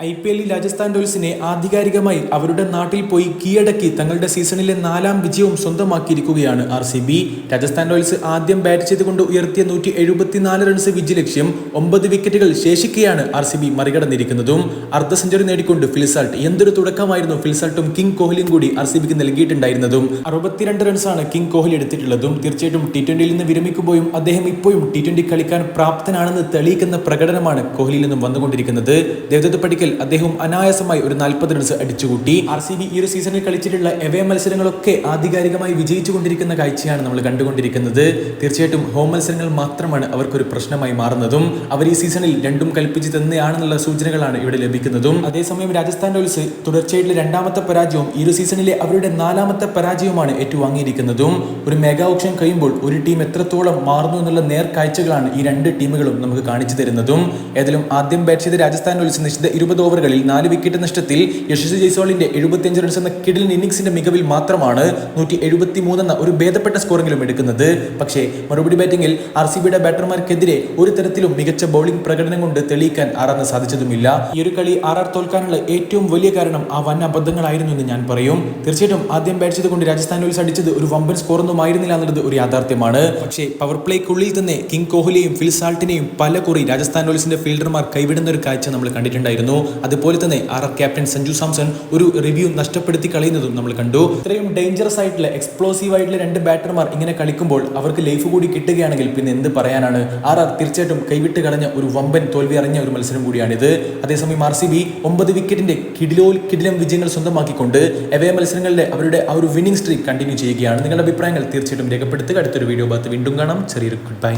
IPL Rajasthan റോയൽസിനെ ആധികാരികമായി അവരുടെ നാട്ടിൽ പോയി കീഴടക്കി തങ്ങളുടെ സീസണിലെ 4ാം വിജയവും സ്വന്തമാക്കിയിരിക്കുകയാണ് RCB. രാജസ്ഥാൻ റോയൽസ് ആദ്യം ബാറ്റ് ചെയ്തുകൊണ്ട് ഉയർത്തിയ 174 റൺസ് വിജയ ലക്ഷ്യം 9 വിക്കറ്റുകൾ ശേഷിക്കെയാണ് RCB മറികടന്നിരിക്കുന്നതും. അർദ്ധ സെഞ്ചുറി നേടിക്കൊണ്ട് ഫിൽസാൾട്ട്, എന്തൊരു തുടക്കമായിരുന്നു ഫിൽസാൾട്ടും കിങ് കോഹ്ലിയും കൂടി RCBക്ക് നൽകിയിട്ടുണ്ടായിരുന്നതും. 62 റൺസാണ് കിങ് കോഹ്ലി എടുത്തിട്ടുള്ളതും. തീർച്ചയായിട്ടും T20യിൽ നിന്ന് വിരമിക്കുമ്പോഴും അദ്ദേഹം ഇപ്പോഴും T20 കളിക്കാൻ പ്രാപ്തനാണെന്ന് തെളിയിക്കുന്ന പ്രകടനമാണ് കോഹ്ലിയിൽ നിന്നും വന്നുകൊണ്ടിരിക്കുന്നത്. ദേവദത്ത് പടിക്കൽ അദ്ദേഹം അനായാസമായി ഒരു 40 റൺസ് അടിച്ചുകൂട്ടി. RCB ഈ ഒരു സീസണിൽ കളിച്ചിട്ടുള്ള എവേ മത്സരങ്ങളൊക്കെ ആധികാരികമായി വിജയിച്ചുകൊണ്ടിരിക്കുന്ന കാഴ്ചയാണ് നമ്മൾ കണ്ടുകൊണ്ടിരിക്കുന്നത്. തീർച്ചയായിട്ടും ഹോം മത്സരങ്ങൾ മാത്രമാണ് അവർക്കൊരു പ്രശ്നമായി മാറുന്നതും. അവർ ഈ സീസണിൽ രണ്ടും കൽപ്പിച്ച് തന്നെയാണെന്നുള്ള സൂചനകളാണ് ഇവിടെ ലഭിക്കുന്നതും. അതേസമയം രാജസ്ഥാൻ റോയൽസ് തുടർച്ചയായിട്ടുള്ള 2ാമത്തെ പരാജയവും ഈ ഒരു സീസണിലെ അവരുടെ 4ാമത്തെ പരാജയവുമാണ് ഏറ്റുവാങ്ങിയിരിക്കുന്നതും. ഒരു മെഗാ ഓപ്ഷൻ കഴിയുമ്പോൾ ഒരു ടീം എത്രത്തോളം മാറുന്നു എന്നുള്ള നേർക്കാഴ്ചകളാണ് ഈ രണ്ട് ടീമുകളും നമുക്ക് കാണിച്ചു തരുന്നതും. ഏതായാലും ആദ്യം ബാറ്റ് ചെയ്ത രാജസ്ഥാൻ റോയൽസ് നിശ്ചിത 20 ഓവറുകളിൽ 4 വിക്കറ്റ് നഷ്ടത്തിൽ യശസ്വി ജയ്സ്വാളിന്റെ 75 റൺസ് എന്ന കിടിലൻ ഇന്നിംഗ്സിന്റെ മികവിൽ മാത്രമാണ് 173 എന്ന ഒരു ഭേദപ്പെട്ട സ്കോറെങ്കിലും എടുക്കുന്നത്. പക്ഷേ മറുപടി ബാറ്റിംഗിൽ RCBയുടെ ബാറ്റർമാർക്കെതിരെ ഒരു തരത്തിലും മികച്ച ബൗളിംഗ് പ്രകടനം കൊണ്ട് തെളിയിക്കാൻ ആറാറിന് സാധിച്ചതുമില്ല. ഈ ഒരു കളി ആർ തോൽക്കാനുള്ള ഏറ്റവും വലിയ കാരണം ആ വൻ അബദ്ധങ്ങളായിരുന്നു എന്ന് ഞാൻ പറയും. തീർച്ചയായിട്ടും ആദ്യം ബാറ്റ് ചെയ്തുകൊണ്ട് രാജസ്ഥാൻ റോയൽസ് അടിച്ചത് ഒരു വമ്പൻ സ്കോറൊന്നും ആയിരുന്നില്ല എന്നുള്ളത് ഒരു യാഥാർത്ഥ്യമാണ്. പക്ഷേ പവർ പ്ലേക്കുള്ളിൽ തന്നെ കിങ് കോഹ്ലിയെയും ഫിൽസാൾട്ടിനെയും പല കുറി രാജസ്ഥാൻ റോയൽസിന്റെ ഫീൽഡർമാർ കൈവിടുന്ന ഒരു കാഴ്ച നമ്മൾ കണ്ടിട്ടുണ്ടായിരുന്നു. അതുപോലെ തന്നെ ക്യാപ്റ്റൻ സഞ്ജു സാംസൺ ഒരു റിവ്യൂ നഷ്ടപ്പെടുത്തി കളയുന്നതും നമ്മൾ കണ്ടു. ഇത്രയും ഡേഞ്ചറസ് ആയിട്ടുള്ള എക്സ്പ്ലോസീവ് ആയിട്ടുള്ള 2 ബാറ്റർമാർ ഇങ്ങനെ കളിക്കുമ്പോൾ അവർക്ക് ലൈഫ് കൂടി കിട്ടുകയാണെങ്കിൽ പിന്നെ എന്ത് പറയാനാണ്. തീർച്ചയായിട്ടും കൈവിട്ട് കളഞ്ഞ ഒരു വമ്പൻ തോൽവി അറിഞ്ഞ ഒരു മത്സരം കൂടിയാണിത്. അതേസമയം RCB 9 വിക്കറ്റിന്റെ കിടിലം വിജയങ്ങൾ സ്വന്തമാക്കിക്കൊണ്ട് എവേ മത്സരങ്ങളുടെ അവരുടെ ആ ഒരു വിന്നിംഗ് സ്ട്രീക്ക് കണ്ടിന്യൂ ചെയ്യുകയാണ്. നിങ്ങളുടെ അഭിപ്രായങ്ങൾ തീർച്ചയായിട്ടും രേഖപ്പെടുത്തുക. അടുത്തൊരു വീഡിയോ ഭാഗത്ത് വീണ്ടും കാണാം. ചെറിയൊരു ഗുഡ് ബൈ.